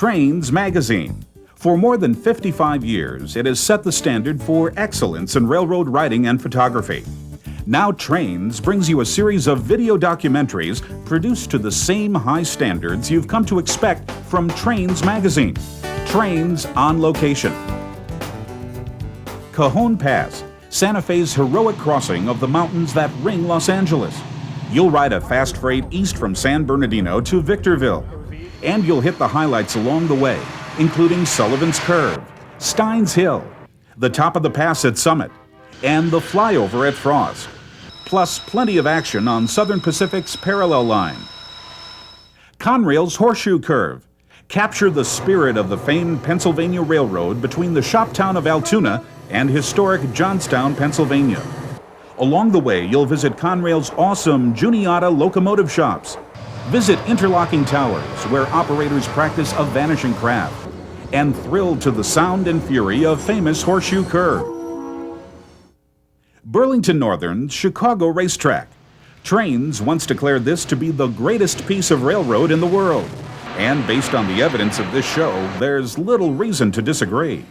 Trains Magazine. For more than 55 years, it has set the standard for excellence in railroad writing and photography. Now Trains brings you a series of video documentaries produced to the same high standards you've come to expect from Trains Magazine. Trains on Location. Cajon Pass, Santa Fe's heroic crossing of the mountains that ring Los Angeles. You'll ride a fast freight east from San Bernardino to Victorville, and you'll hit the highlights along the way, including Sullivan's Curve, Steins Hill, the top of the pass at Summit, and the flyover at Frost, plus plenty of action on Southern Pacific's parallel line. Conrail's Horseshoe Curve. Capture the spirit of the famed Pennsylvania Railroad between the shop town of Altoona and historic Johnstown, Pennsylvania. Along the way, you'll visit Conrail's awesome Juniata locomotive shops. Visit interlocking towers where operators practice a vanishing craft, and thrill to the sound and fury of famous Horseshoe Curve. Burlington Northern's Chicago Racetrack. Trains once declared this to be the greatest piece of railroad in the world, and based on the evidence of this show, there's little reason to disagree.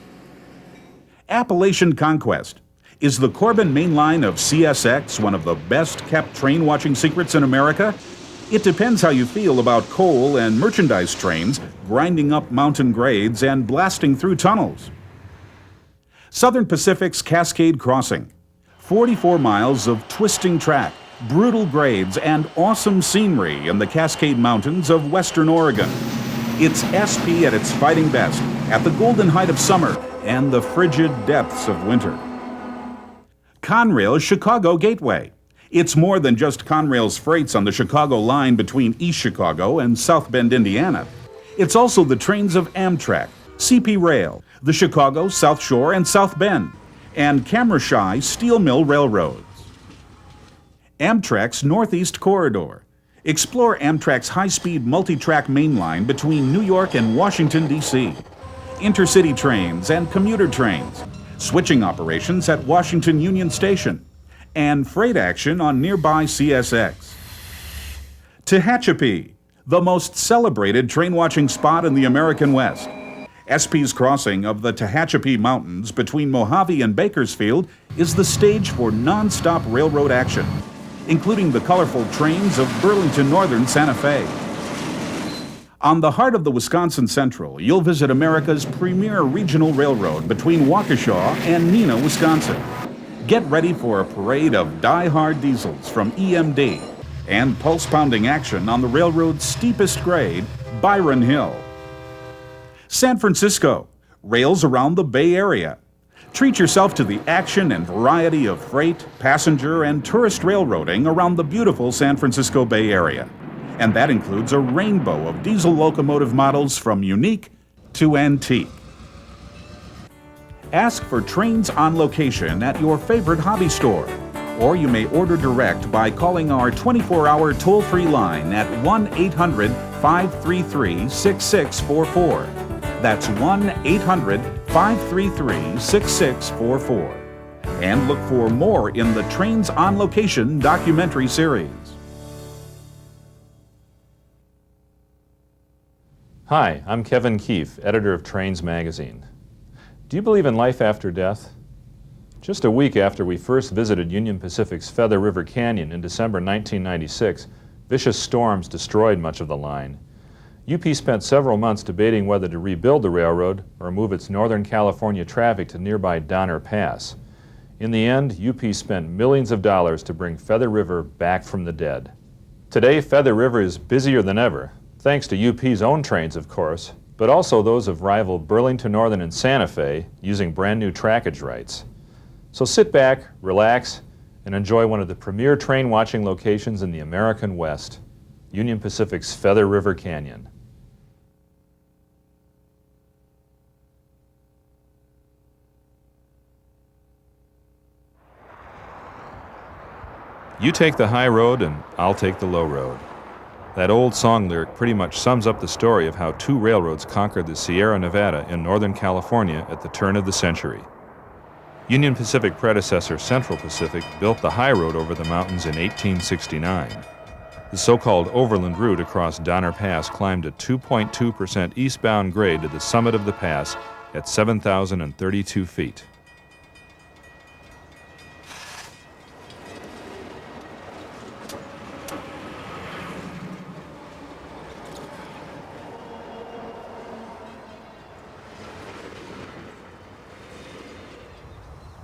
Appalachian Conquest. Is the Corbin Main Line of CSX one of the best-kept train-watching secrets in America? It depends how you feel about coal and merchandise trains grinding up mountain grades and blasting through tunnels. Southern Pacific's Cascade Crossing. 44 miles of twisting track, brutal grades, and awesome scenery in the Cascade Mountains of Western Oregon. It's SP at its fighting best, at the golden height of summer and the frigid depths of winter. Conrail's Chicago Gateway. It's more than just Conrail's freights on the Chicago line between East Chicago and South Bend, Indiana. It's also the trains of Amtrak, CP Rail, the Chicago, South Shore, and South Bend, and Kammerdschei Steel Mill Railroads. Amtrak's Northeast Corridor. Explore Amtrak's high-speed multi-track main line between New York and Washington, D.C. Intercity trains and commuter trains, switching operations at Washington Union Station, and freight action on nearby CSX. Tehachapi, the most celebrated train-watching spot in the American West. SP's crossing of the Tehachapi Mountains between Mojave and Bakersfield is the stage for non-stop railroad action, including the colorful trains of Burlington Northern Santa Fe. On the heart of the Wisconsin Central, you'll visit America's premier regional railroad between Waukesha and Neenah, Wisconsin. Get ready for a parade of die-hard diesels from EMD and pulse-pounding action on the railroad's steepest grade, Byron Hill. San Francisco, rails around the Bay Area. Treat yourself to the action and variety of freight, passenger, and tourist railroading around the beautiful San Francisco Bay Area. And that includes a rainbow of diesel locomotive models from unique to antique. Ask for Trains on Location at your favorite hobby store, or you may order direct by calling our 24-hour toll-free line at 1-800-533-6644. That's 1-800-533-6644. And look for more in the Trains on Location documentary series. Hi, I'm Kevin Keefe, editor of Trains Magazine. Do you believe in life after death? Just a week after we first visited Union Pacific's Feather River Canyon in December 1996, vicious storms destroyed much of the line. UP spent several months debating whether to rebuild the railroad or move its Northern California traffic to nearby Donner Pass. In the end, UP spent millions of dollars to bring Feather River back from the dead. Today, Feather River is busier than ever, thanks to UP's own trains, of course, but also those of rival Burlington Northern and Santa Fe using brand new trackage rights. So sit back, relax, and enjoy one of the premier train watching locations in the American West, Union Pacific's Feather River Canyon. You take the high road and I'll take the low road. That old song lyric pretty much sums up the story of how two railroads conquered the Sierra Nevada in Northern California at the turn of the century. Union Pacific predecessor Central Pacific built the high road over the mountains in 1869. The so-called overland route across Donner Pass climbed a 2.2% eastbound grade to the summit of the pass at 7,032 feet.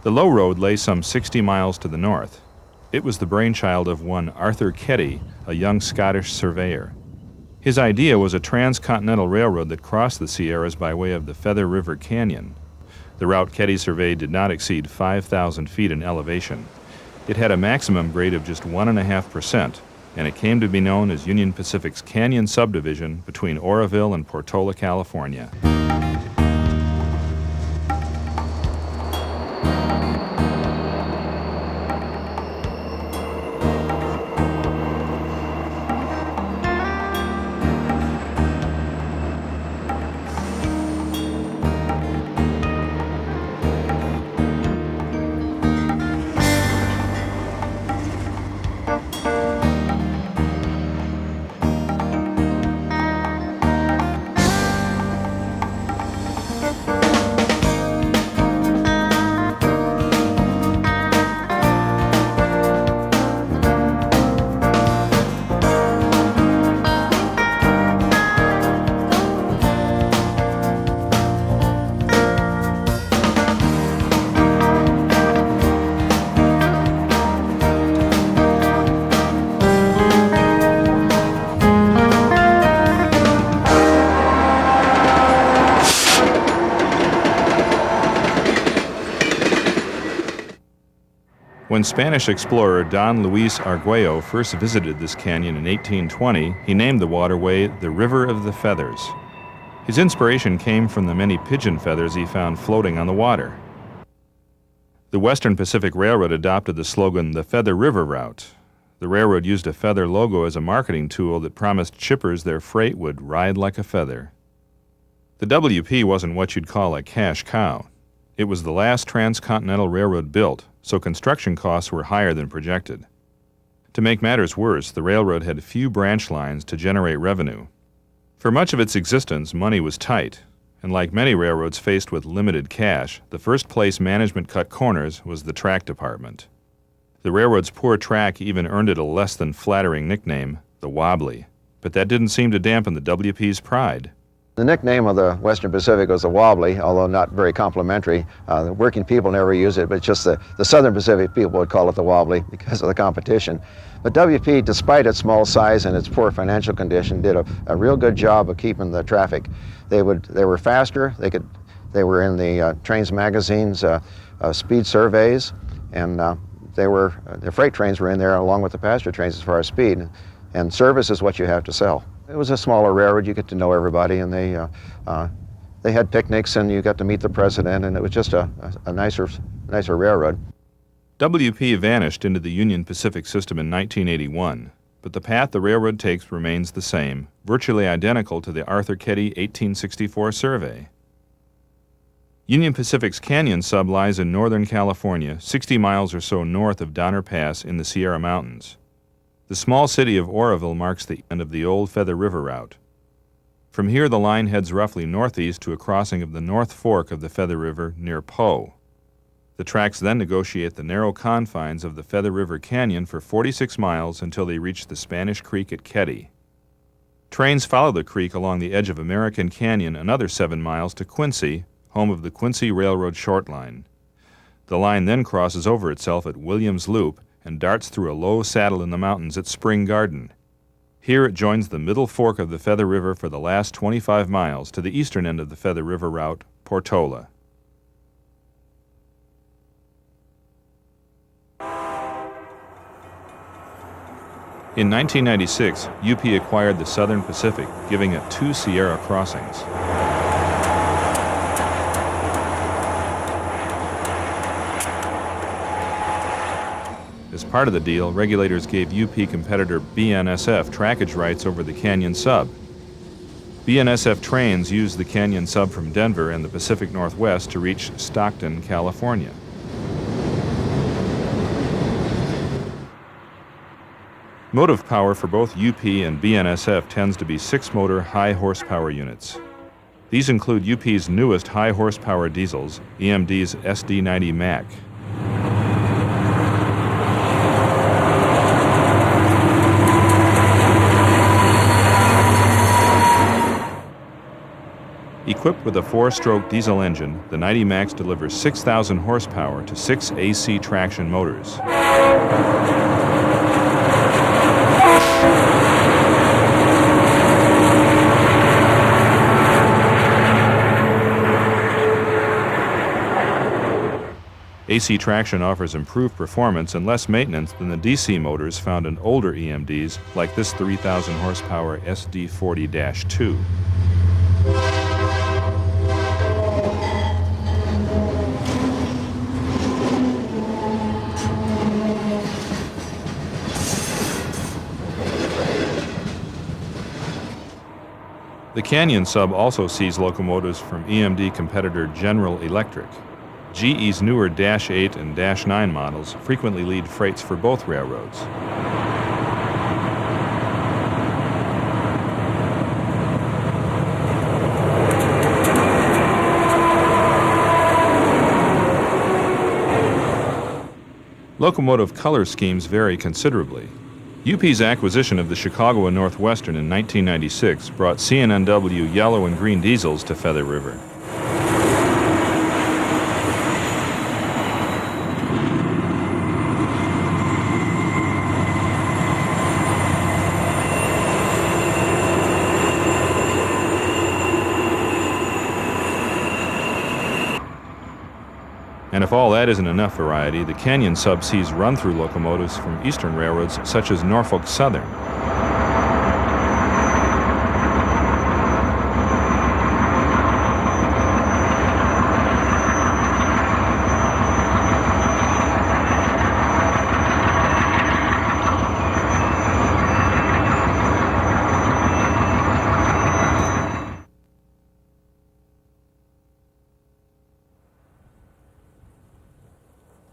The low road lay some 60 miles to the north. It was the brainchild of one Arthur Ketty, a young Scottish surveyor. His idea was a transcontinental railroad that crossed the Sierras by way of the Feather River Canyon. The route Ketty surveyed did not exceed 5,000 feet in elevation. It had a maximum grade of just 1.5%, and it came to be known as Union Pacific's Canyon Subdivision between Oroville and Portola, California. When Spanish explorer Don Luis Argüello first visited this canyon in 1820, he named the waterway the River of the Feathers. His inspiration came from the many pigeon feathers he found floating on the water. The Western Pacific Railroad adopted the slogan, the Feather River Route. The railroad used a feather logo as a marketing tool that promised shippers their freight would ride like a feather. The WP wasn't what you'd call a cash cow. It was the last transcontinental railroad built, so construction costs were higher than projected. To make matters worse, the railroad had few branch lines to generate revenue. For much of its existence, money was tight, and like many railroads faced with limited cash, the first place management cut corners was the track department. The railroad's poor track even earned it a less than flattering nickname, the Wobbly, but that didn't seem to dampen the WP's pride. The nickname of the Western Pacific was the Wobbly, although not very complimentary. The working people never use it, but just the Southern Pacific people would call it the Wobbly because of the competition. But WP, despite its small size and its poor financial condition, did a real good job of keeping the traffic. They were faster. They were in the trains magazines, speed surveys, and the freight trains were in there along with the passenger trains as far as speed. And service is what you have to sell. It was a smaller railroad. You get to know everybody, and they had picnics, and you got to meet the president, and it was just a nicer railroad. WP vanished into the Union Pacific system in 1981, but the path the railroad takes remains the same, virtually identical to the Arthur Ketty 1864 survey. Union Pacific's Canyon Sub lies in northern California, 60 miles or so north of Donner Pass in the Sierra Mountains. The small city of Oroville marks the end of the old Feather River route. From here, the line heads roughly northeast to a crossing of the North Fork of the Feather River near Poe. The tracks then negotiate the narrow confines of the Feather River Canyon for 46 miles until they reach the Spanish Creek at Ketty. Trains follow the creek along the edge of American Canyon another 7 miles to Quincy, home of the Quincy Railroad Short Line. The line then crosses over itself at Williams Loop and darts through a low saddle in the mountains at Spring Garden. Here it joins the middle fork of the Feather River for the last 25 miles to the eastern end of the Feather River route, Portola. In 1996, UP acquired the Southern Pacific, giving it 2 Sierra crossings. As part of the deal, regulators gave UP competitor BNSF trackage rights over the Canyon Sub. BNSF trains used the Canyon Sub from Denver and the Pacific Northwest to reach Stockton, California. Motive power for both UP and BNSF tends to be 6-motor high-horsepower units. These include UP's newest high-horsepower diesels, EMD's SD90 Mac. Equipped with a 4-stroke diesel engine, the 90 Max delivers 6,000 horsepower to 6 AC traction motors. AC traction offers improved performance and less maintenance than the DC motors found in older EMDs like this 3,000 horsepower SD40-2. The Canyon sub also sees locomotives from EMD competitor General Electric. GE's newer Dash 8 and Dash 9 models frequently lead freights for both railroads. Locomotive color schemes vary considerably. UP's acquisition of the Chicago and Northwestern in 1996 brought CNNW yellow and green diesels to Feather River. And if all that isn't enough variety, the Canyon sub sees run-through locomotives from eastern railroads such as Norfolk Southern.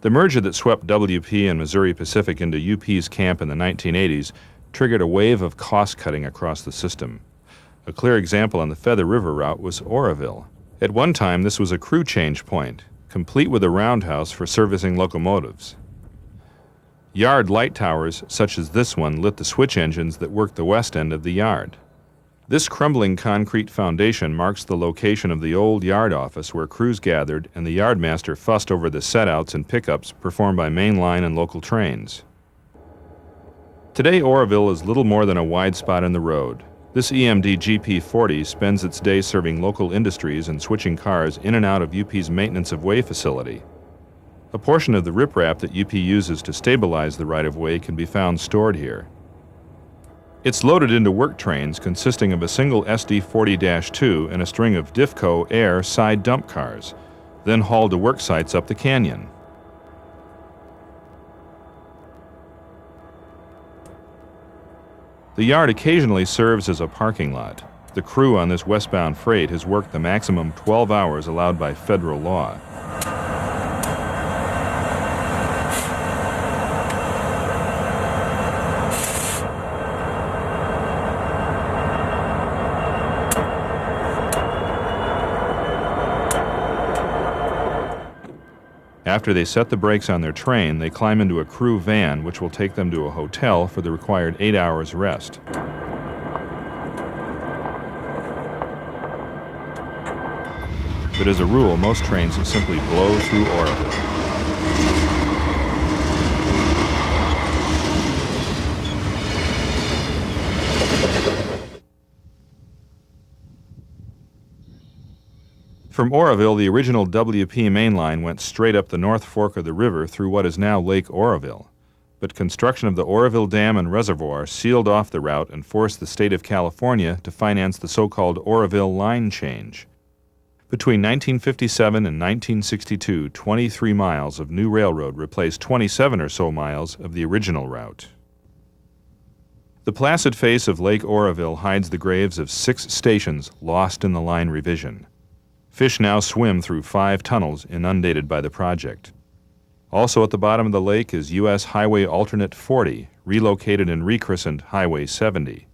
The merger that swept WP and Missouri Pacific into UP's camp in the 1980s triggered a wave of cost-cutting across the system. A clear example on the Feather River route was Oroville. At one time, this was a crew change point, complete with a roundhouse for servicing locomotives. Yard light towers, such as this one, lit the switch engines that worked the west end of the yard. This crumbling concrete foundation marks the location of the old yard office where crews gathered and the yardmaster fussed over the setouts and pickups performed by main line and local trains. Today, Oroville is little more than a wide spot in the road. This EMD GP40 spends its day serving local industries and switching cars in and out of UP's maintenance of way facility. A portion of the riprap that UP uses to stabilize the right-of-way can be found stored here. It's loaded into work trains consisting of a single SD40-2 and a string of Difco Air side dump cars, then hauled to work sites up the canyon. The yard occasionally serves as a parking lot. The crew on this westbound freight has worked the maximum 12 hours allowed by federal law. After they set the brakes on their train, they climb into a crew van which will take them to a hotel for the required 8 hours rest. But as a rule, most trains simply blow through Oroville. From Oroville, the original WP main line went straight up the North Fork of the river through what is now Lake Oroville. But construction of the Oroville Dam and Reservoir sealed off the route and forced the state of California to finance the so-called Oroville line change. Between 1957 and 1962, 23 miles of new railroad replaced 27 or so miles of the original route. The placid face of Lake Oroville hides the graves of 6 stations lost in the line revision. Fish now swim through 5 tunnels inundated by the project. Also at the bottom of the lake is U.S. Highway Alternate 40, relocated and rechristened Highway 70.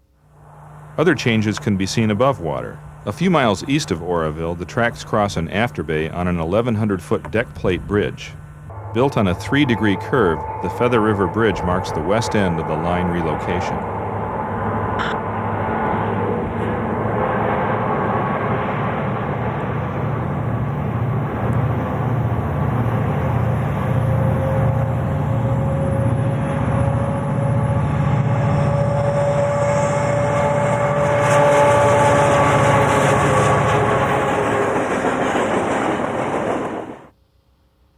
Other changes can be seen above water. A few miles east of Oroville, the tracks cross an afterbay on an 1,100-foot deck plate bridge. Built on a 3-degree curve, the Feather River Bridge marks the west end of the line relocation.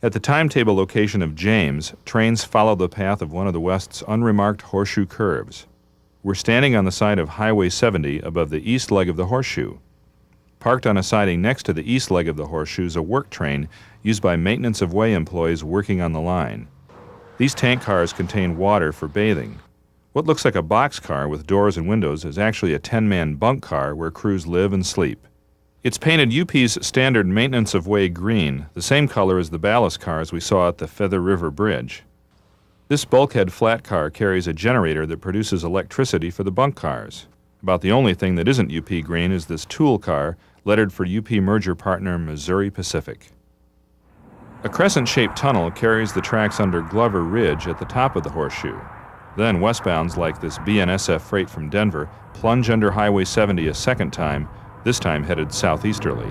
At the timetable location of James, trains follow the path of one of the West's unremarked horseshoe curves. We're standing on the side of Highway 70 above the east leg of the horseshoe. Parked on a siding next to the east leg of the horseshoe is a work train used by maintenance of way employees working on the line. These tank cars contain water for bathing. What looks like a boxcar with doors and windows is actually a 10-man bunk car where crews live and sleep. It's painted UP's standard maintenance of way green, the same color as the ballast cars we saw at the Feather River Bridge. This bulkhead flat car carries a generator that produces electricity for the bunk cars. About the only thing that isn't UP green is this tool car, lettered for UP merger partner Missouri Pacific. A crescent-shaped tunnel carries the tracks under Glover Ridge at the top of the horseshoe. Then westbounds like this BNSF freight from Denver plunge under Highway 70 a second time, this time headed southeasterly.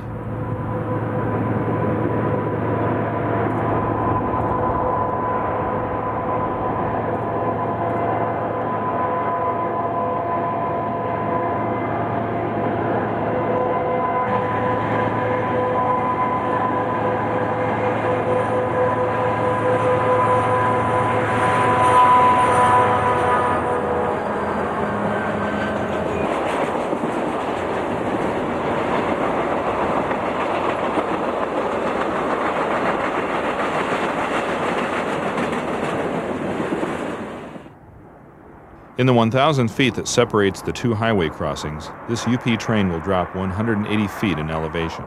In the 1,000 feet that separates the two highway crossings, this UP train will drop 180 feet in elevation.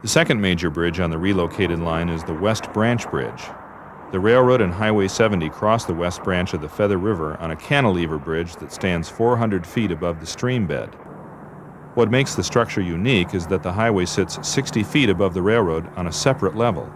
The second major bridge on the relocated line is the West Branch Bridge. The railroad and Highway 70 cross the West Branch of the Feather River on a cantilever bridge that stands 400 feet above the stream bed. What makes the structure unique is that the highway sits 60 feet above the railroad on a separate level.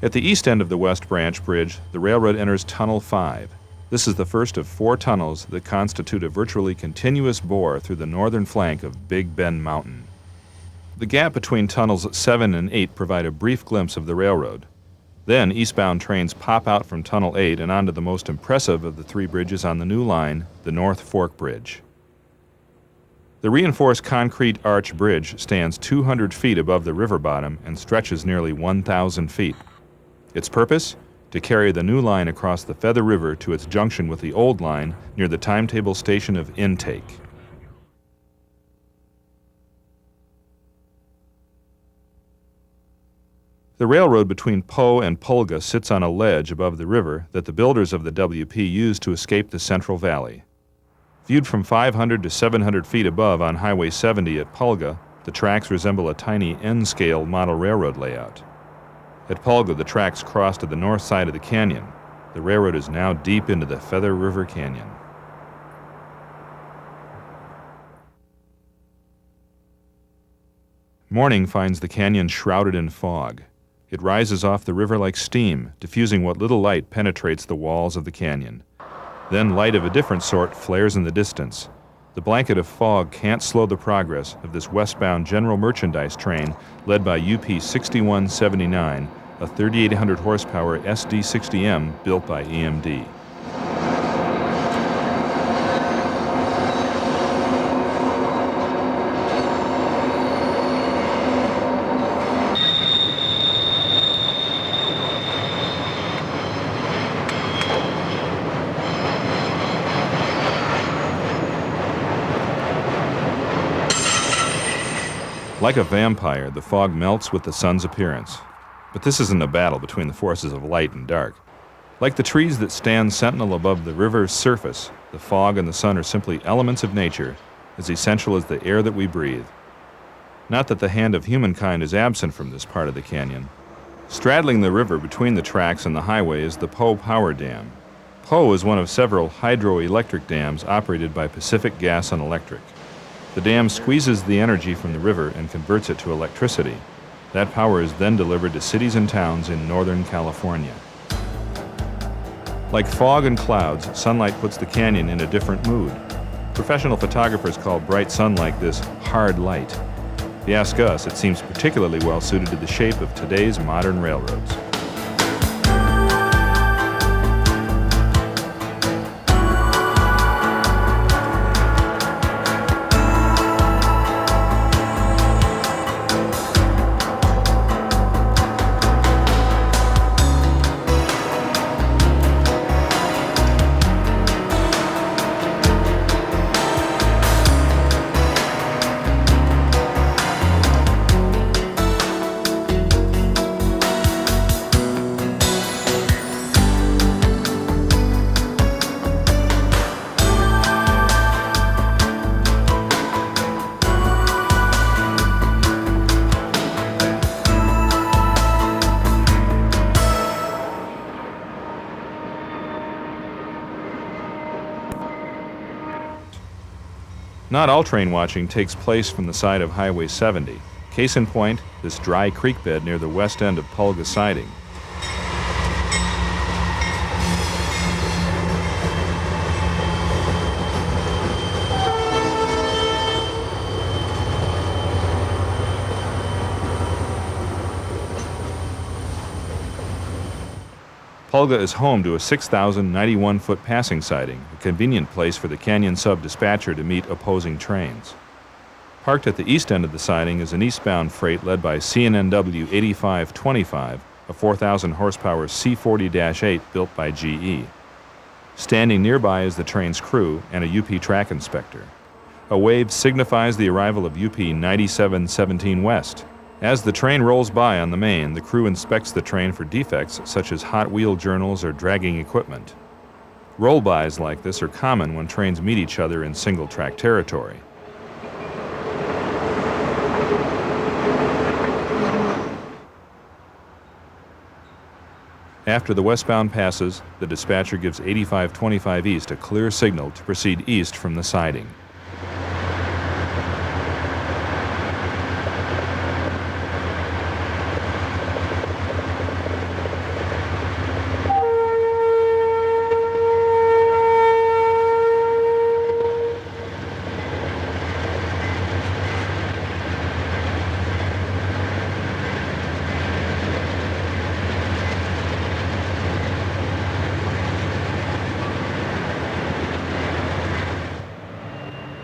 At the east end of the West Branch Bridge, the railroad enters Tunnel 5. This is the first of 4 tunnels that constitute a virtually continuous bore through the northern flank of Big Bend Mountain. The gap between Tunnels 7 and 8 provide a brief glimpse of the railroad. Then eastbound trains pop out from Tunnel 8 and onto the most impressive of the 3 bridges on the new line, the North Fork Bridge. The reinforced concrete arch bridge stands 200 feet above the river bottom and stretches nearly 1,000 feet. Its purpose? To carry the new line across the Feather River to its junction with the old line near the timetable station of Intake. The railroad between Poe and Pulga sits on a ledge above the river that the builders of the WP used to escape the Central Valley. Viewed from 500 to 700 feet above on Highway 70 at Pulga, the tracks resemble a tiny N-scale model railroad layout. At Pulga, the tracks cross to the north side of the canyon. The railroad is now deep into the Feather River Canyon. Morning finds the canyon shrouded in fog. It rises off the river like steam, diffusing what little light penetrates the walls of the canyon. Then light of a different sort flares in the distance. The blanket of fog can't slow the progress of this westbound general merchandise train led by UP 6179, a 3,800 horsepower SD60M built by EMD. Like a vampire, the fog melts with the sun's appearance. But this isn't a battle between the forces of light and dark. Like the trees that stand sentinel above the river's surface, the fog and the sun are simply elements of nature, as essential as the air that we breathe. Not that the hand of humankind is absent from this part of the canyon. Straddling the river between the tracks and the highway is the Poe Power Dam. Poe is one of several hydroelectric dams operated by Pacific Gas and Electric. The dam squeezes the energy from the river and converts it to electricity. That power is then delivered to cities and towns in Northern California. Like fog and clouds, sunlight puts the canyon in a different mood. Professional photographers call bright sun like this hard light. If you ask us, it seems particularly well suited to the shape of today's modern railroads. Not all train watching takes place from the side of Highway 70. Case in point, this dry creek bed near the west end of Pulga Siding. Pulga is home to a 6,091-foot passing siding, a convenient place for the Canyon Sub-Dispatcher to meet opposing trains. Parked at the east end of the siding is an eastbound freight led by CNNW 8525, a 4,000-horsepower C40-8 built by GE. Standing nearby is the train's crew and a UP track inspector. A wave signifies the arrival of UP 9717 West. As the train rolls by on the main, the crew inspects the train for defects such as hot wheel journals or dragging equipment. Roll-bys like this are common when trains meet each other in single-track territory. After the westbound passes, the dispatcher gives 8525 East a clear signal to proceed east from the siding.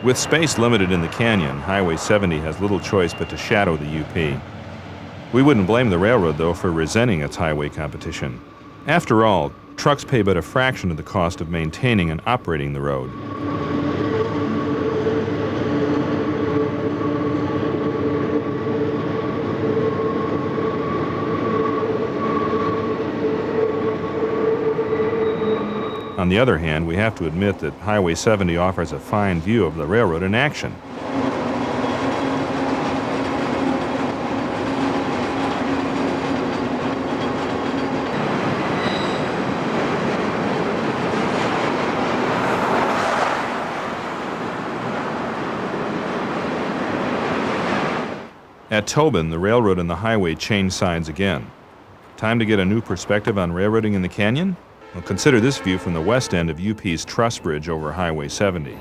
With space limited in the canyon, Highway 70 has little choice but to shadow the UP. We wouldn't blame the railroad, though, for resenting its highway competition. After all, trucks pay but a fraction of the cost of maintaining and operating the road. On the other hand, we have to admit that Highway 70 offers a fine view of the railroad in action. At Tobin, the railroad and the highway change sides again. Time to get a new perspective on railroading in the canyon? Well, consider this view from the west end of UP's Truss Bridge over Highway 70.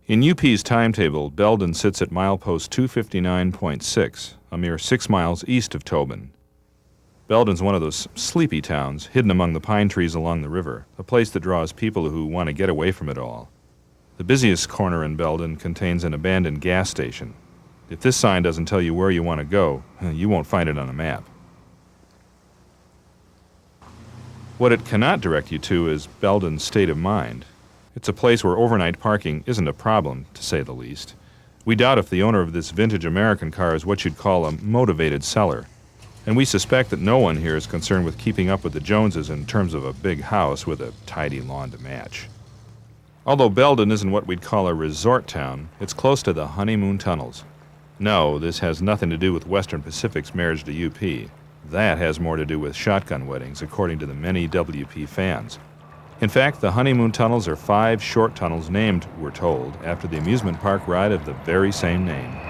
In UP's timetable, Belden sits at milepost 259.6, a mere 6 miles east of Tobin. Belden's one of those sleepy towns, hidden among the pine trees along the river, a place that draws people who want to get away from it all. The busiest corner in Belden contains an abandoned gas station. If this sign doesn't tell you where you want to go, you won't find it on a map. What it cannot direct you to is Belden's state of mind. It's a place where overnight parking isn't a problem, to say the least. We doubt if the owner of this vintage American car is what you'd call a motivated seller. And we suspect that no one here is concerned with keeping up with the Joneses in terms of a big house with a tidy lawn to match. Although Belden isn't what we'd call a resort town, it's close to the honeymoon tunnels. No, this has nothing to do with Western Pacific's marriage to UP. That has more to do with shotgun weddings, according to the many WP fans. In fact, the honeymoon tunnels are 5 short tunnels named, we're told, after the amusement park ride of the very same name.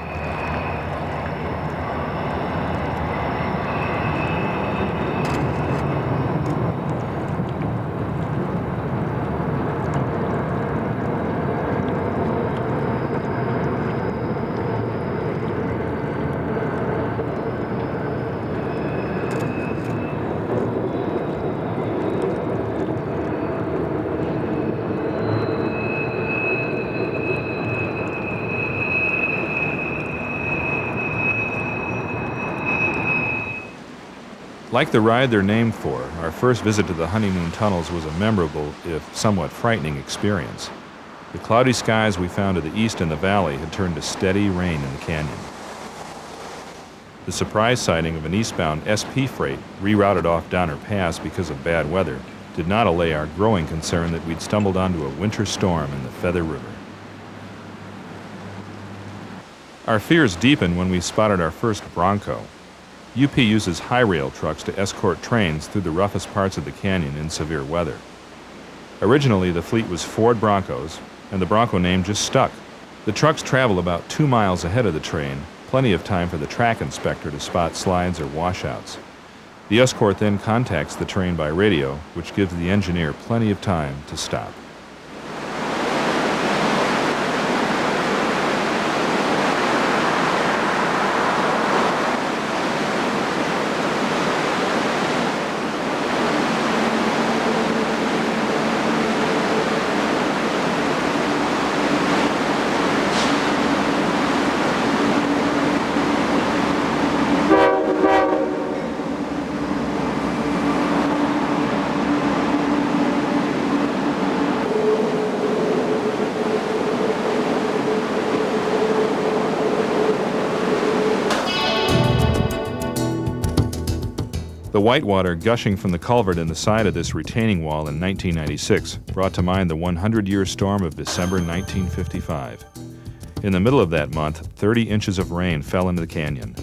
Like the ride they're named for, our first visit to the honeymoon tunnels was a memorable, if somewhat frightening, experience. The cloudy skies we found to the east in the valley had turned to steady rain in the canyon. The surprise sighting of an eastbound SP freight rerouted off Donner Pass because of bad weather did not allay our growing concern that we'd stumbled onto a winter storm in the Feather River. Our fears deepened when we spotted our first Bronco. UP uses high-rail trucks to escort trains through the roughest parts of the canyon in severe weather. Originally, the fleet was Ford Broncos, and the Bronco name just stuck. The trucks travel about 2 miles ahead of the train, plenty of time for the track inspector to spot slides or washouts. The escort then contacts the train by radio, which gives the engineer plenty of time to stop. The whitewater gushing from the culvert in the side of this retaining wall in 1996 brought to mind the 100-year storm of December 1955. In the middle of that month, 30 inches of rain fell into the canyon.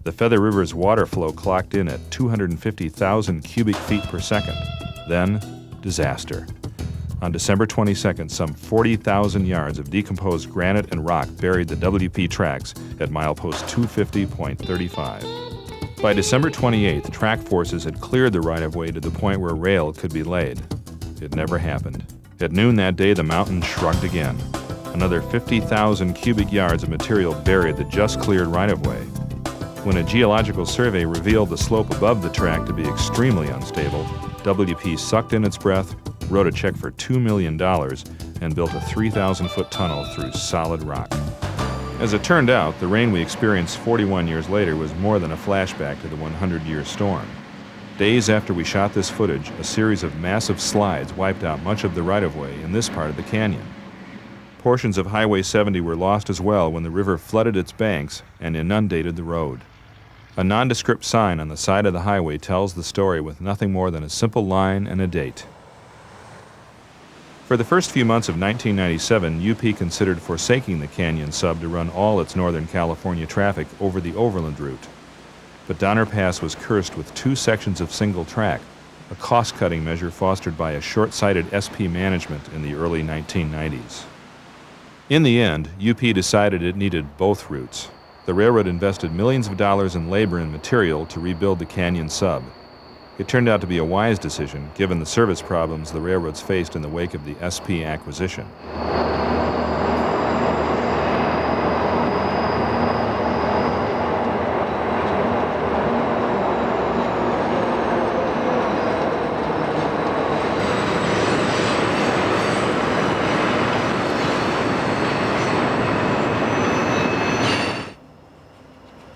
The Feather River's water flow clocked in at 250,000 cubic feet per second. Then, disaster. On December 22nd, some 40,000 yards of decomposed granite and rock buried the WP tracks at milepost 250.35. By December 28th, track forces had cleared the right-of-way to the point where rail could be laid. It never happened. At noon that day, the mountain shrugged again. Another 50,000 cubic yards of material buried the just-cleared right-of-way. When a geological survey revealed the slope above the track to be extremely unstable, WP sucked in its breath, wrote a check for $2 million, and built a 3,000-foot tunnel through solid rock. As it turned out, the rain we experienced 41 years later was more than a flashback to the 100-year storm. Days after we shot this footage, a series of massive slides wiped out much of the right-of-way in this part of the canyon. Portions of Highway 70 were lost as well when the river flooded its banks and inundated the road. A nondescript sign on the side of the highway tells the story with nothing more than a simple line and a date. For the first few months of 1997, UP considered forsaking the Canyon Sub to run all its Northern California traffic over the Overland route. But Donner Pass was cursed with 2 sections of single track, a cost-cutting measure fostered by a short-sighted SP management in the early 1990s. In the end, UP decided it needed both routes. The railroad invested millions of dollars in labor and material to rebuild the Canyon Sub. It turned out to be a wise decision, given the service problems the railroads faced in the wake of the SP acquisition.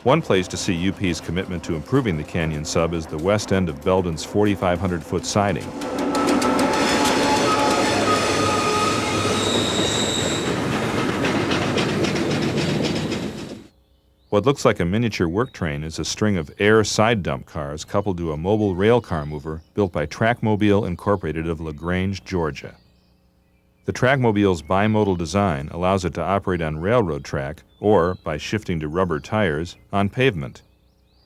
One place to see UP's commitment to improving the Canyon Sub is the west end of Belden's 4,500-foot siding. What looks like a miniature work train is a string of air side dump cars coupled to a mobile rail car mover built by Trackmobile Incorporated of LaGrange, Georgia. The Trackmobile's bimodal design allows it to operate on railroad track or, by shifting to rubber tires, on pavement.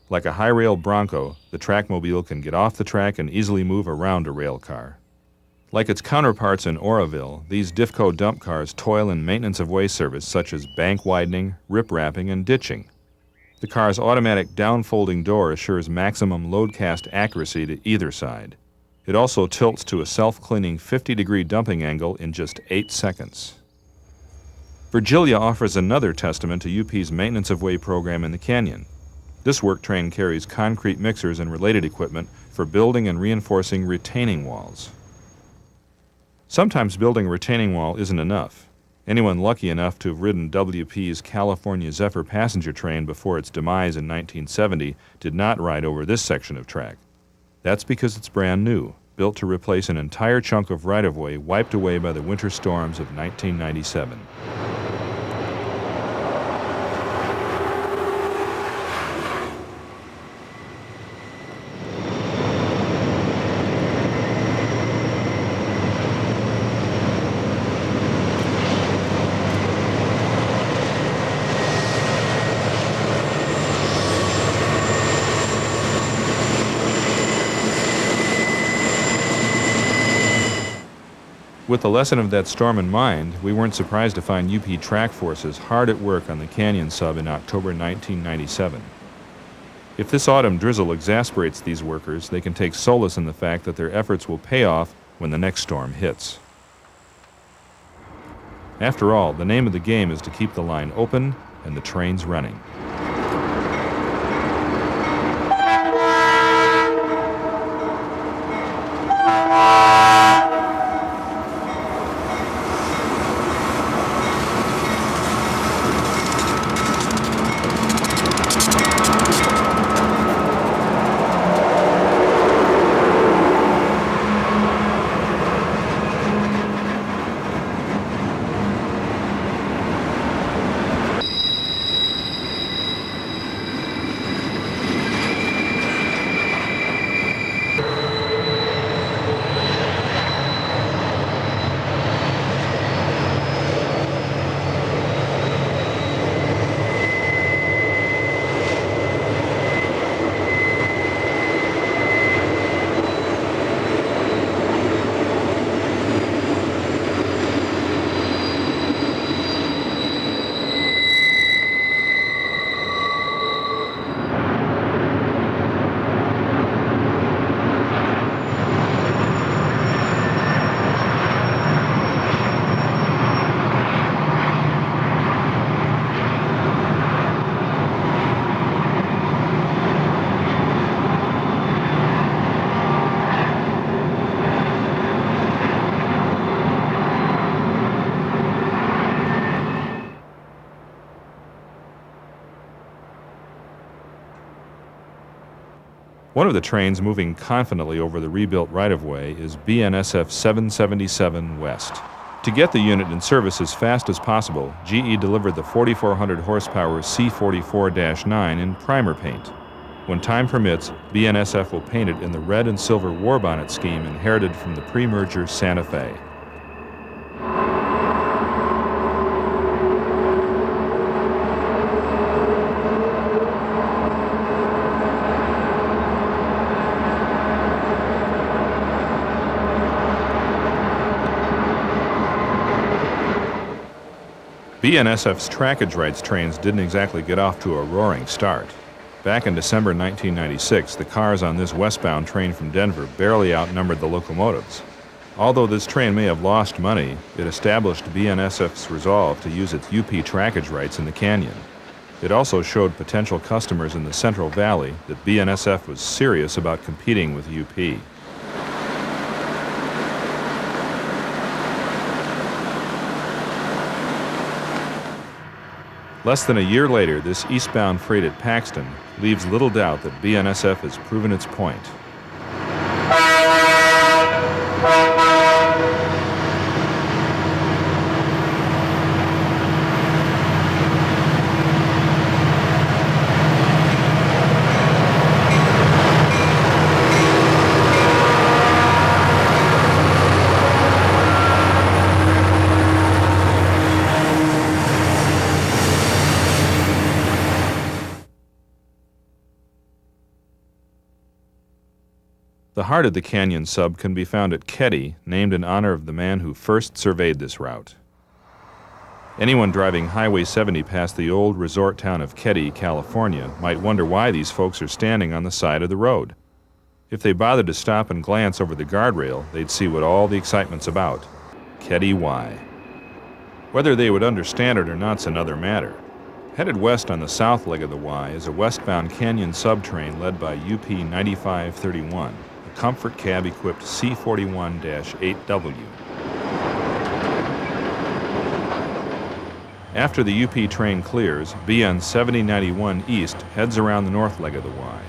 Like a high-rail Bronco, the Trackmobile can get off the track and easily move around a rail car. Like its counterparts in Oroville, these Difco dump cars toil in maintenance-of-way service such as bank widening, rip-wrapping, and ditching. The car's automatic down-folding door assures maximum load cast accuracy to either side. It also tilts to a self-cleaning 50-degree dumping angle in just 8 seconds. Virgilia offers another testament to UP's maintenance-of-way program in the canyon. This work train carries concrete mixers and related equipment for building and reinforcing retaining walls. Sometimes building a retaining wall isn't enough. Anyone lucky enough to have ridden WP's California Zephyr passenger train before its demise in 1970 did not ride over this section of track. That's because it's brand new, built to replace an entire chunk of right-of-way wiped away by the winter storms of 1997. With the lesson of that storm in mind, we weren't surprised to find UP track forces hard at work on the Canyon Sub in October 1997. If this autumn drizzle exasperates these workers, they can take solace in the fact that their efforts will pay off when the next storm hits. After all, the name of the game is to keep the line open and the trains running. One of the trains moving confidently over the rebuilt right-of-way is BNSF 777 West. To get the unit in service as fast as possible, GE delivered the 4,400 horsepower C44-9 in primer paint. When time permits, BNSF will paint it in the red and silver war bonnet scheme inherited from the pre-merger Santa Fe. BNSF's trackage rights trains didn't exactly get off to a roaring start. Back in December 1996, the cars on this westbound train from Denver barely outnumbered the locomotives. Although this train may have lost money, it established BNSF's resolve to use its UP trackage rights in the canyon. It also showed potential customers in the Central Valley that BNSF was serious about competing with UP. Less than a year later, this eastbound freight at Paxton leaves little doubt that BNSF has proven its point. The heart of the canyon sub can be found at Keddie, named in honor of the man who first surveyed this route. Anyone driving Highway 70 past the old resort town of Keddie, California, might wonder why these folks are standing on the side of the road. If they bothered to stop and glance over the guardrail, they'd see what all the excitement's about. Keddie Y. Whether they would understand it or not's another matter. Headed west on the south leg of the Y is a westbound canyon subtrain led by UP 9531. Comfort cab-equipped C41-8W. After the UP train clears, BN 7091 East heads around the north leg of the Y.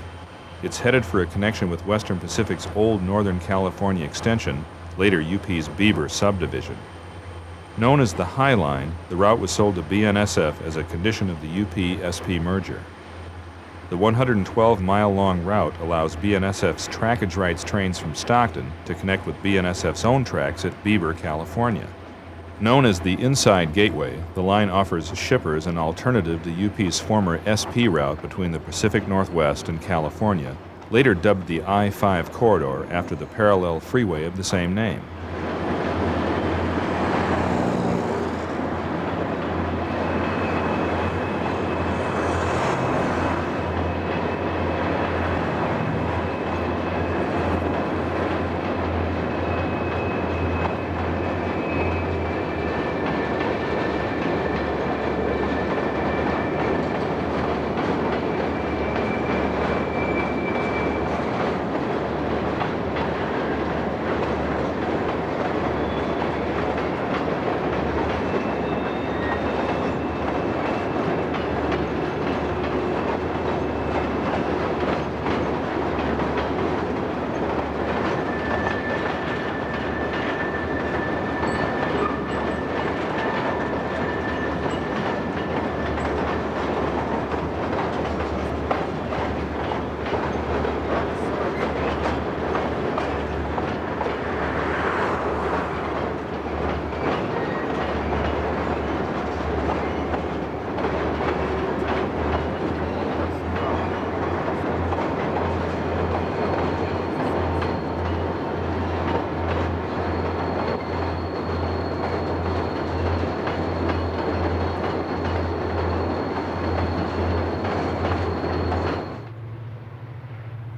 It's headed for a connection with Western Pacific's old Northern California extension, later UP's Bieber subdivision. Known as the High Line, the route was sold to BNSF as a condition of the UP-SP merger. The 112-mile-long route allows BNSF's trackage rights trains from Stockton to connect with BNSF's own tracks at Bieber, California. Known as the Inside Gateway, the line offers shippers an alternative to UP's former SP route between the Pacific Northwest and California, later dubbed the I-5 corridor after the parallel freeway of the same name.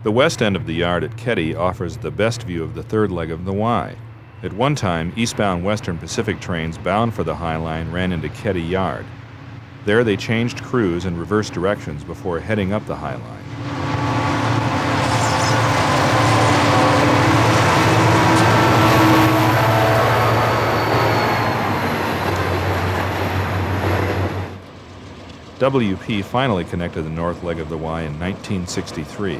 The west end of the yard at Keddie offers the best view of the third leg of the Y. At one time, eastbound Western Pacific trains bound for the High Line ran into Keddie Yard. There they changed crews in reverse directions before heading up the High Line. WP finally connected the north leg of the Y in 1963.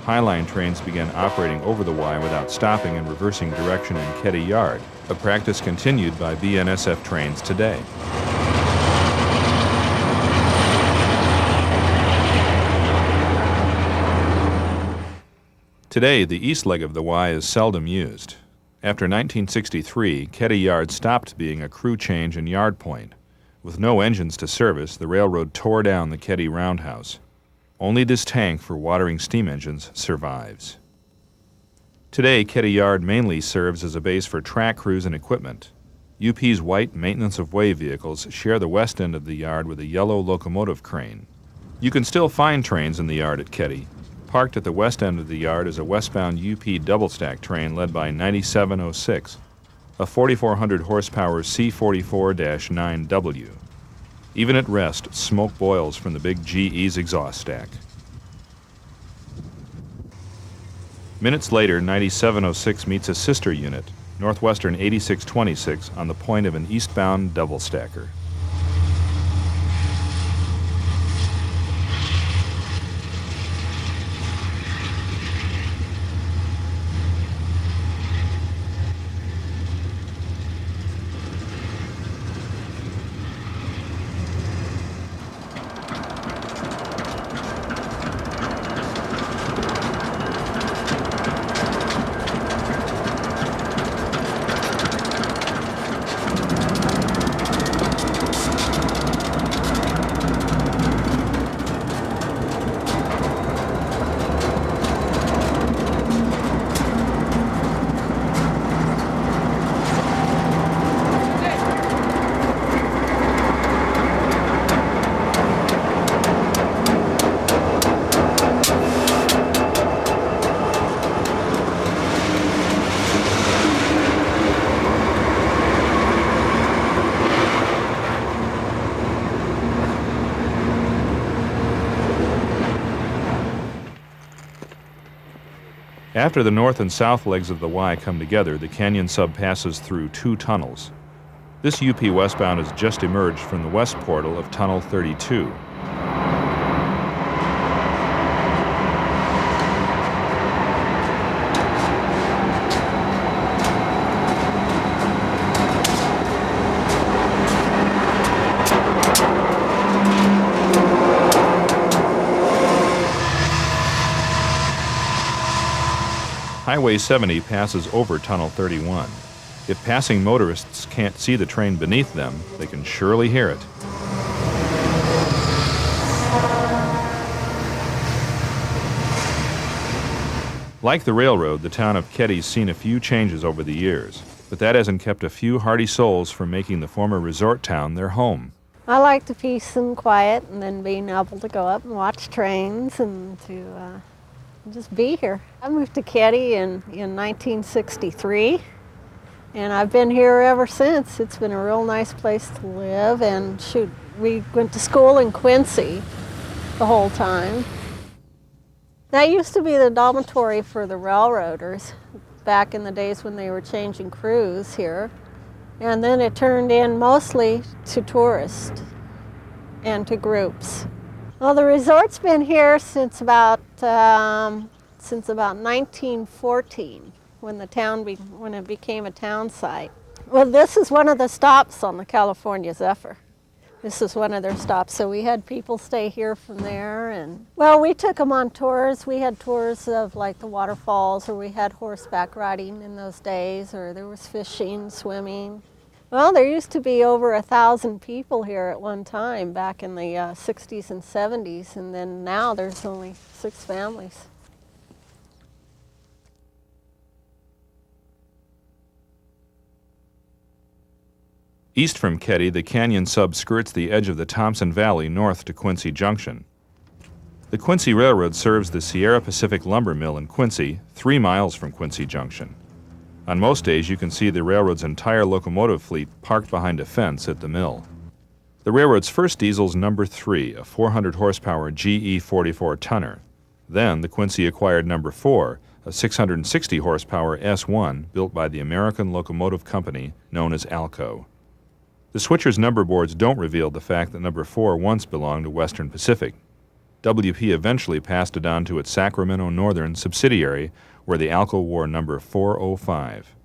Highline trains began operating over the Y without stopping and reversing direction in Keddie Yard, a practice continued by BNSF trains today. Today, the east leg of the Y is seldom used. After 1963, Keddie Yard stopped being a crew change and yard point. With no engines to service, the railroad tore down the Keddie roundhouse. Only this tank for watering steam engines survives. Today, Keddie Yard mainly serves as a base for track crews and equipment. UP's white maintenance-of-way vehicles share the west end of the yard with a yellow locomotive crane. You can still find trains in the yard at Ketty. Parked at the west end of the yard is a westbound UP double-stack train led by 9706, a 4,400 horsepower C44-9W. Even at rest, smoke boils from the big GE's exhaust stack. Minutes later, 9706 meets a sister unit, Northwestern 8626, on the point of an eastbound double stacker. After the north and south legs of the Y come together, the Canyon Sub passes through two tunnels. This UP westbound has just emerged from the west portal of Tunnel 32. Highway 70 passes over Tunnel 31. If passing motorists can't see the train beneath them, they can surely hear it. Like the railroad, the town of Ketty's seen a few changes over the years, but that hasn't kept a few hardy souls from making the former resort town their home. I like the peace and quiet, and then being able to go up and watch trains and to just be here. I moved to Ketty in 1963, and I've been here ever since. It's been a real nice place to live, and shoot, we went to school in Quincy the whole time. That used to be the dormitory for the railroaders back in the days when they were changing crews here, and then it turned in mostly to tourists and to groups. Well, the resort's been here since about 1914, when it became a town site. Well, this is one of the stops on the California Zephyr. This is one of their stops, so we had people stay here from there, and well, we took them on tours. We had tours of like the waterfalls, or we had horseback riding in those days, or there was fishing, swimming. Well, there used to be over 1,000 people here at one time back in the 60s and 70s, and then now there's only 6 families. East from Ketty, the Canyon Sub skirts the edge of the Thompson Valley north to Quincy Junction. The Quincy Railroad serves the Sierra Pacific Lumber Mill in Quincy, 3 miles from Quincy Junction. On most days, you can see the railroad's entire locomotive fleet parked behind a fence at the mill. The railroad's first diesel's number 3, a 400 horsepower GE 44 tonner. Then the Quincy acquired number 4, a 660 horsepower S1 built by the American Locomotive Company known as ALCO. The switcher's number boards don't reveal the fact that number 4 once belonged to Western Pacific. WP eventually passed it on to its Sacramento Northern subsidiary, where the ALCO wore number 405.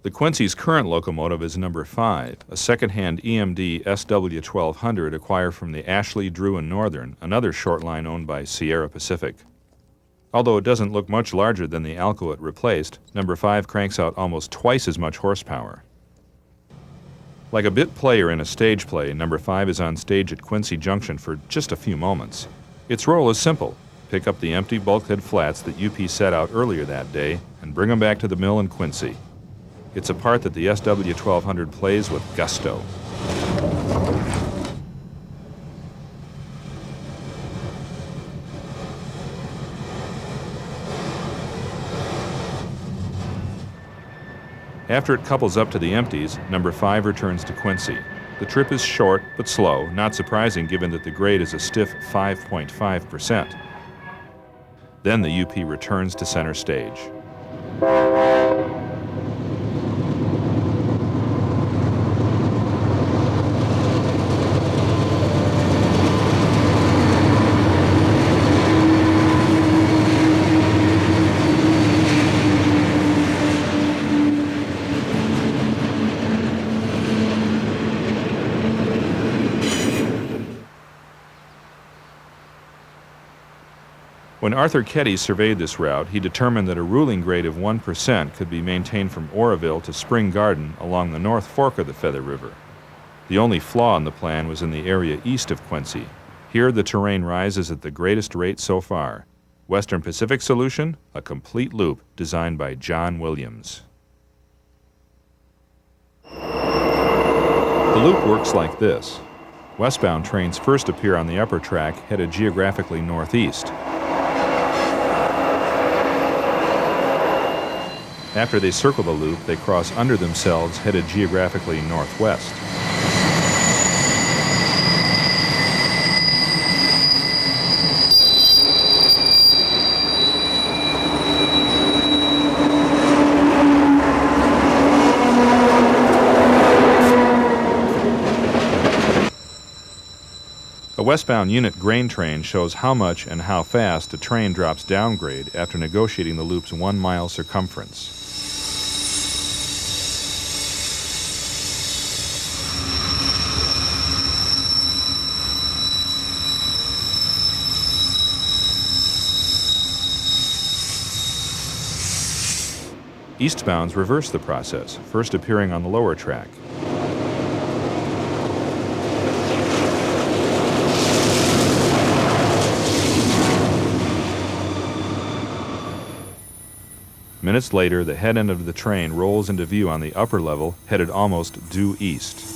The Quincy's current locomotive is number 5, a second-hand EMD SW1200 acquired from the Ashley, Drew & Northern, another short line owned by Sierra Pacific. Although it doesn't look much larger than the ALCO it replaced, number 5 cranks out almost twice as much horsepower. Like a bit player in a stage play, number 5 is on stage at Quincy Junction for just a few moments. Its role is simple: pick up the empty bulkhead flats that UP set out earlier that day and bring them back to the mill in Quincy. It's a part that the SW-1200 plays with gusto. After it couples up to the empties, number 5 returns to Quincy. The trip is short but slow, not surprising given that the grade is a stiff 5.5%. Then the UP returns to center stage. When Arthur Ketty surveyed this route, he determined that a ruling grade of 1% could be maintained from Oroville to Spring Garden along the North Fork of the Feather River. The only flaw in the plan was in the area east of Quincy. Here the terrain rises at the greatest rate so far. Western Pacific solution, a complete loop designed by John Williams. The loop works like this. Westbound trains first appear on the upper track headed geographically northeast. After they circle the loop, they cross under themselves, headed geographically northwest. A westbound unit grain train shows how much and how fast a train drops downgrade after negotiating the loop's 1 mile circumference. Eastbounds reverse the process, first appearing on the lower track. Minutes later, the head end of the train rolls into view on the upper level, headed almost due east.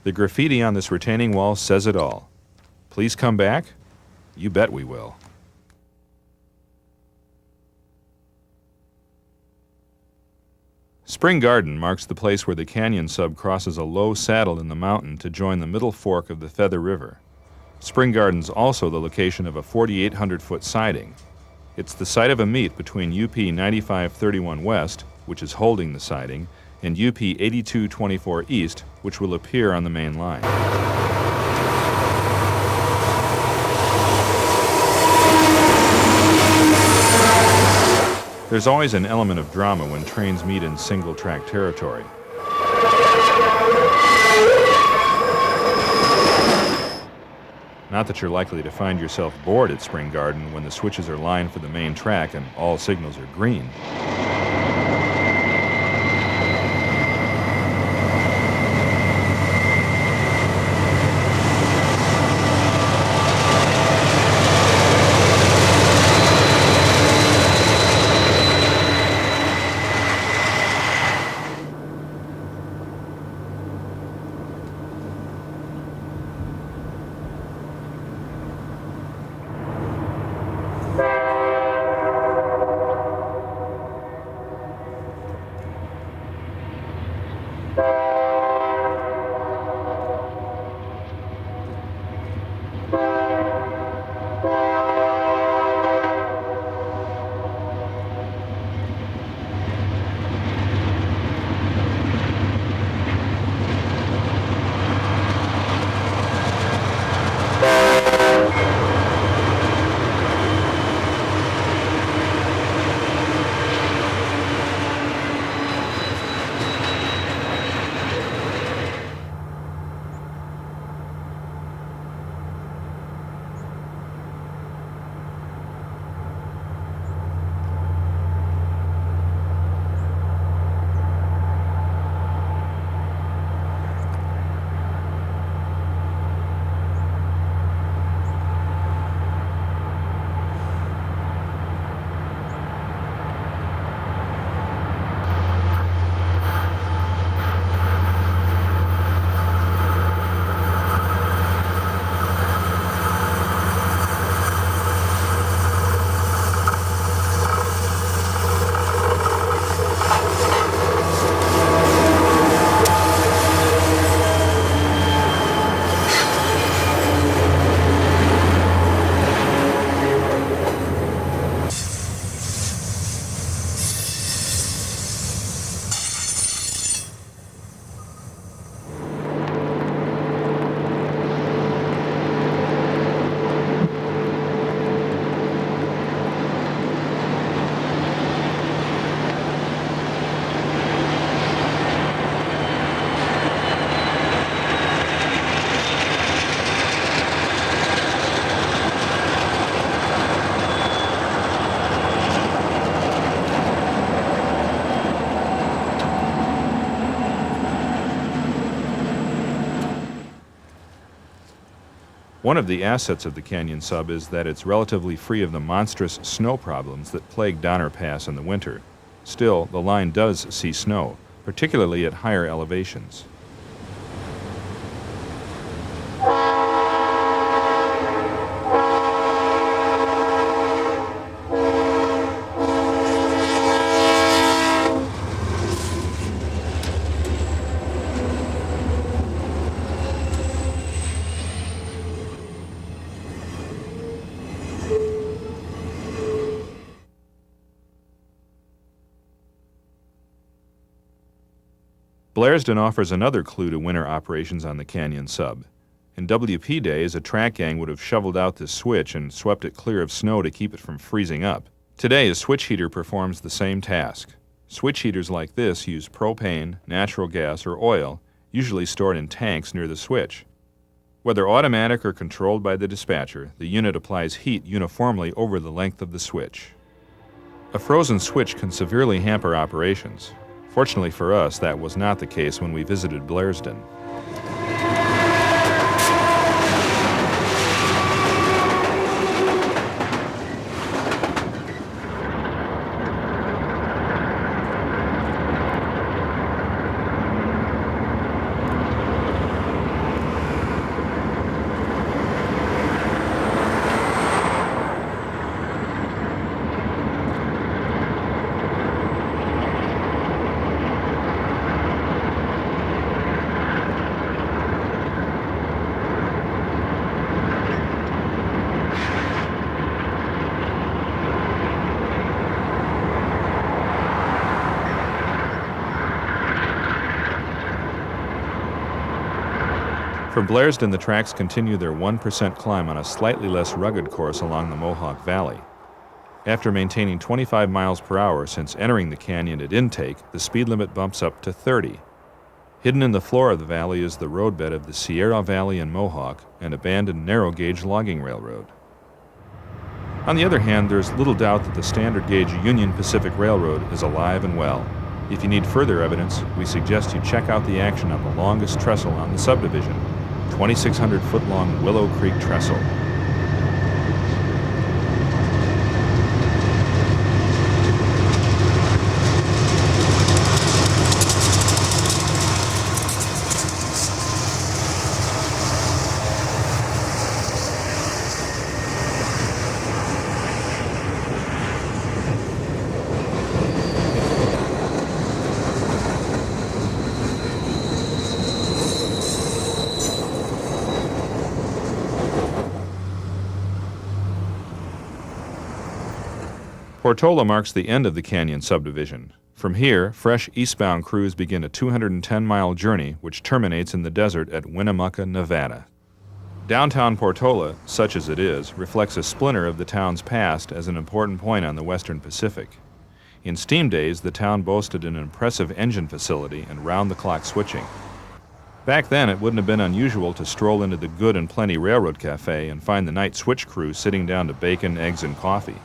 The graffiti on this retaining wall says it all. Please come back? You bet we will. Spring Garden marks the place where the canyon sub crosses a low saddle in the mountain to join the middle fork of the Feather River. Spring Garden's also the location of a 4,800-foot siding. It's the site of a meet between UP 9531 West, which is holding the siding, and UP 8224 East, which will appear on the main line. There's always an element of drama when trains meet in single-track territory. Not that you're likely to find yourself bored at Spring Garden when the switches are lined for the main track and all signals are green. One of the assets of the Canyon Sub is that it's relatively free of the monstrous snow problems that plague Donner Pass in the winter. Still, the line does see snow, particularly at higher elevations. Blairsden offers another clue to winter operations on the Canyon Sub. In WP days, a track gang would have shoveled out this switch and swept it clear of snow to keep it from freezing up. Today, a switch heater performs the same task. Switch heaters like this use propane, natural gas, or oil, usually stored in tanks near the switch. Whether automatic or controlled by the dispatcher, the unit applies heat uniformly over the length of the switch. A frozen switch can severely hamper operations. Fortunately for us, that was not the case when we visited Blairsden. From Blairsden, the tracks continue their 1% climb on a slightly less rugged course along the Mohawk Valley. After maintaining 25 miles per hour since entering the canyon at intake, the speed limit bumps up to 30. Hidden in the floor of the valley is the roadbed of the Sierra Valley and Mohawk, an abandoned narrow-gauge logging railroad. On the other hand, there's little doubt that the standard-gauge Union Pacific Railroad is alive and well. If you need further evidence, we suggest you check out the action on the longest trestle on the subdivision, 2,600-foot-long Willow Creek Trestle. Portola marks the end of the Canyon subdivision. From here, fresh eastbound crews begin a 210-mile journey which terminates in the desert at Winnemucca, Nevada. Downtown Portola, such as it is, reflects a splinter of the town's past as an important point on the Western Pacific. In steam days, the town boasted an impressive engine facility and round-the-clock switching. Back then, it wouldn't have been unusual to stroll into the Good and Plenty Railroad Cafe and find the night switch crew sitting down to bacon, eggs, and coffee.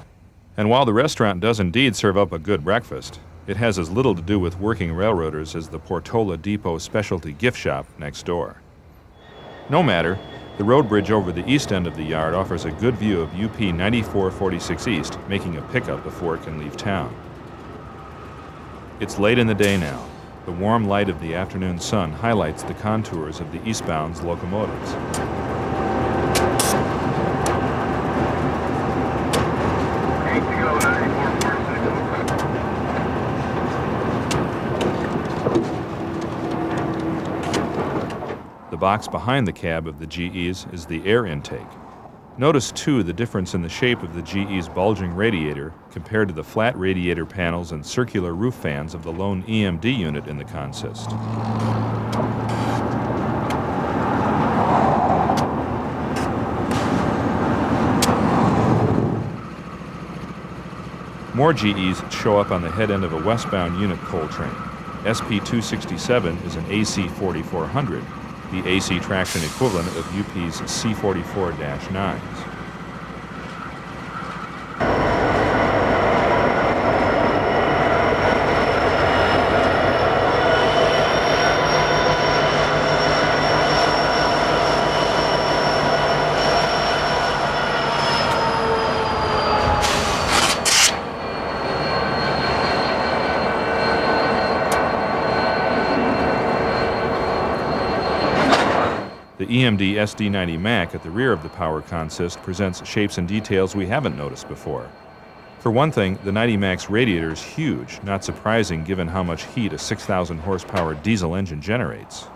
And while the restaurant does indeed serve up a good breakfast, it has as little to do with working railroaders as the Portola Depot specialty gift shop next door. No matter, the road bridge over the east end of the yard offers a good view of UP 9446 East, making a pickup before it can leave town. It's late in the day now. The warm light of the afternoon sun highlights the contours of the eastbound's locomotives. The box behind the cab of the GEs is the air intake. Notice, too, the difference in the shape of the GE's bulging radiator compared to the flat radiator panels and circular roof fans of the lone EMD unit in the consist. More GEs show up on the head end of a westbound unit coal train. SP-267 is an AC-4400, the AC traction equivalent of UP's C-44-9s. The EMD SD90 Mac at the rear of the power consist presents shapes and details we haven't noticed before. For one thing, the 90 Mac's radiator is huge, not surprising given how much heat a 6,000 horsepower diesel engine generates.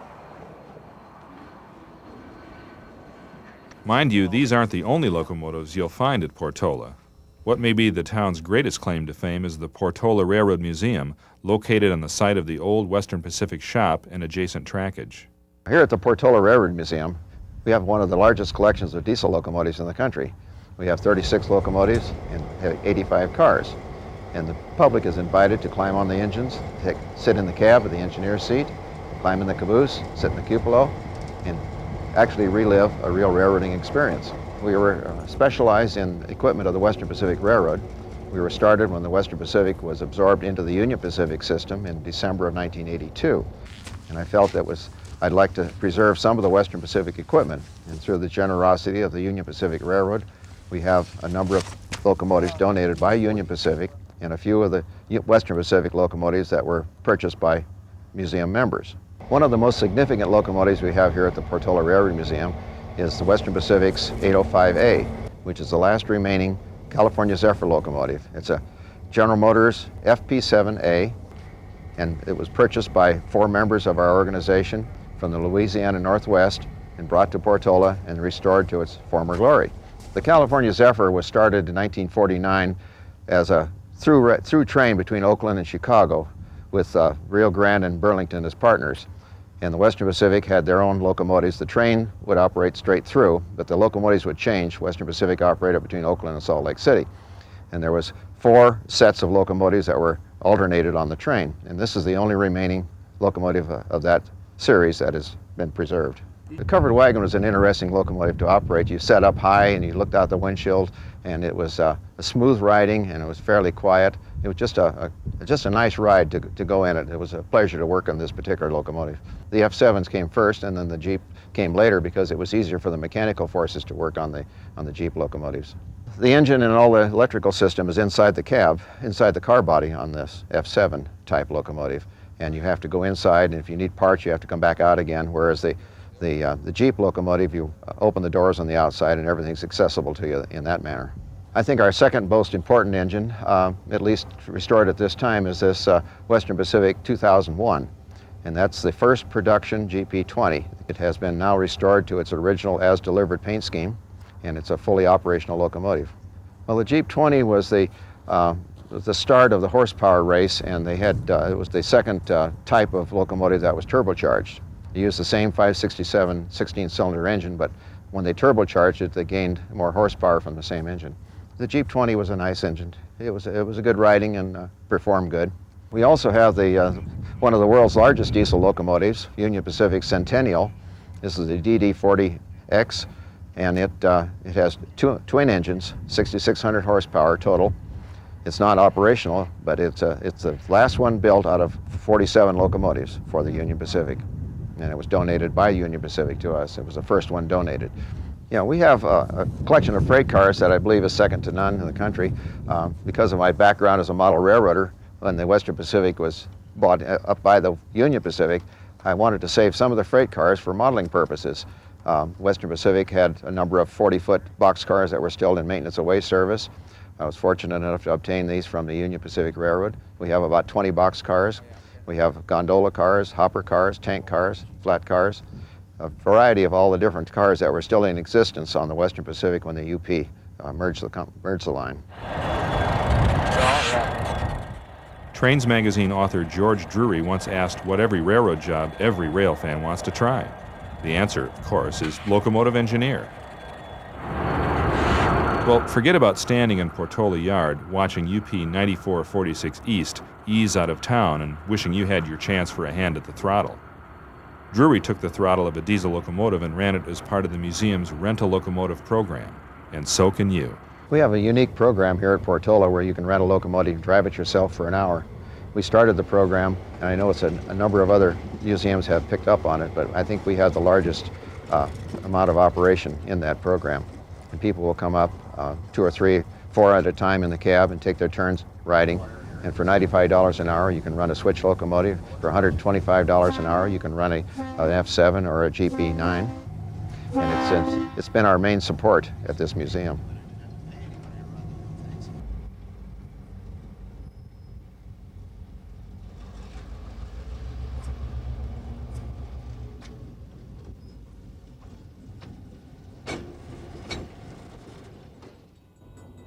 Mind you, these aren't the only locomotives you'll find at Portola. What may be the town's greatest claim to fame is the Portola Railroad Museum, located on the site of the old Western Pacific shop and adjacent trackage. Here at the Portola Railroad Museum, we have one of the largest collections of diesel locomotives in the country. We have 36 locomotives and 85 cars. And the public is invited to climb on the engines, sit in the cab or the engineer's seat, climb in the caboose, sit in the cupola, and actually relive a real railroading experience. We were specialized in equipment of the Western Pacific Railroad. We were started when the Western Pacific was absorbed into the Union Pacific system in December of 1982. And I felt that I'd like to preserve some of the Western Pacific equipment. And through the generosity of the Union Pacific Railroad, we have a number of locomotives donated by Union Pacific and a few of the Western Pacific locomotives that were purchased by museum members. One of the most significant locomotives we have here at the Portola Railroad Museum is the Western Pacific's 805A, which is the last remaining California Zephyr locomotive. It's a General Motors FP7A, and it was purchased by 4 members of our organization from the Louisiana Northwest and brought to Portola and restored to its former glory. The California Zephyr was started in 1949 as a through train between Oakland and Chicago with Rio Grande and Burlington as partners. And the Western Pacific had their own locomotives. The train would operate straight through, but the locomotives would change. Western Pacific operated between Oakland and Salt Lake City. And there was 4 sets of locomotives that were alternated on the train. And this is the only remaining locomotive of that series that has been preserved. The covered wagon was an interesting locomotive to operate. You sat up high and you looked out the windshield, and it was a smooth riding, and it was fairly quiet. It was just a nice ride to go in it. It was a pleasure to work on this particular locomotive. The F7s came first, and then the Jeep came later because it was easier for the mechanical forces to work on the Jeep locomotives. The engine and all the electrical system is inside the cab, inside the car body on this F7 type locomotive, and you have to go inside, and if you need parts, you have to come back out again. Whereas the Jeep locomotive, you open the doors on the outside, and everything's accessible to you in that manner. I think our second most important engine, at least restored at this time, is this Western Pacific 2001. And that's the first production GP20. It has been now restored to its original as-delivered paint scheme, and it's a fully operational locomotive. Well, the Jeep 20 was the start of the horsepower race, and they had it was the second type of locomotive that was turbocharged. They used the same 567 16-cylinder engine, but when they turbocharged it, they gained more horsepower from the same engine. The Jeep 20 was a nice engine. It was a good riding and performed good. We also have one of the world's largest diesel locomotives, Union Pacific Centennial. This is the DD40X, and it has twin engines, 6,600 horsepower total. It's not operational, but it's the last one built out of 47 locomotives for the Union Pacific, and it was donated by Union Pacific to us. It was the first one donated. Yeah, we have a collection of freight cars that I believe is second to none in the country. Because of my background as a model railroader, when the Western Pacific was bought up by the Union Pacific, I wanted to save some of the freight cars for modeling purposes. Western Pacific had a number of 40-foot box cars that were still in maintenance away service. I was fortunate enough to obtain these from the Union Pacific Railroad. We have about 20 box cars. We have gondola cars, hopper cars, tank cars, flat cars, a variety of all the different cars that were still in existence on the Western Pacific when the UP merged the line. Trains magazine author George Drury once asked what every railroad job every rail fan wants to try. The answer, of course, is locomotive engineer. Well, forget about standing in Portola Yard watching UP 9446 East ease out of town and wishing you had your chance for a hand at the throttle. Drury took the throttle of a diesel locomotive and ran it as part of the museum's rental locomotive program, and so can you. We have a unique program here at Portola where you can rent a locomotive and drive it yourself for an hour. We started the program, and I know a number of other museums have picked up on it, but I think we have the largest amount of operation in that program. And people will come up 2 or 3, 4 at a time in the cab and take their turns riding. And for $95 an hour, you can run a switch locomotive. For $125 an hour, you can run an F7 or a GP9. And it's been our main support at this museum.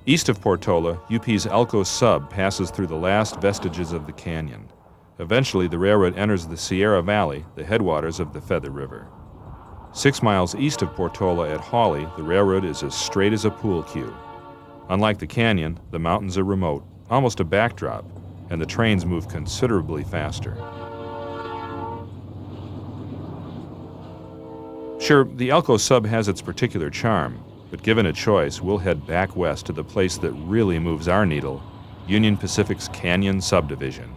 East of Portola, UP's Elko Sub passes through the last vestiges of the canyon. Eventually, the railroad enters the Sierra Valley, the headwaters of the Feather River. 6 miles east of Portola at Hawley, the railroad is as straight as a pool cue. Unlike the canyon, the mountains are remote, almost a backdrop, and the trains move considerably faster. Sure, the Elko Sub has its particular charm, but given a choice, we'll head back west to the place that really moves our needle, Union Pacific's Canyon Subdivision.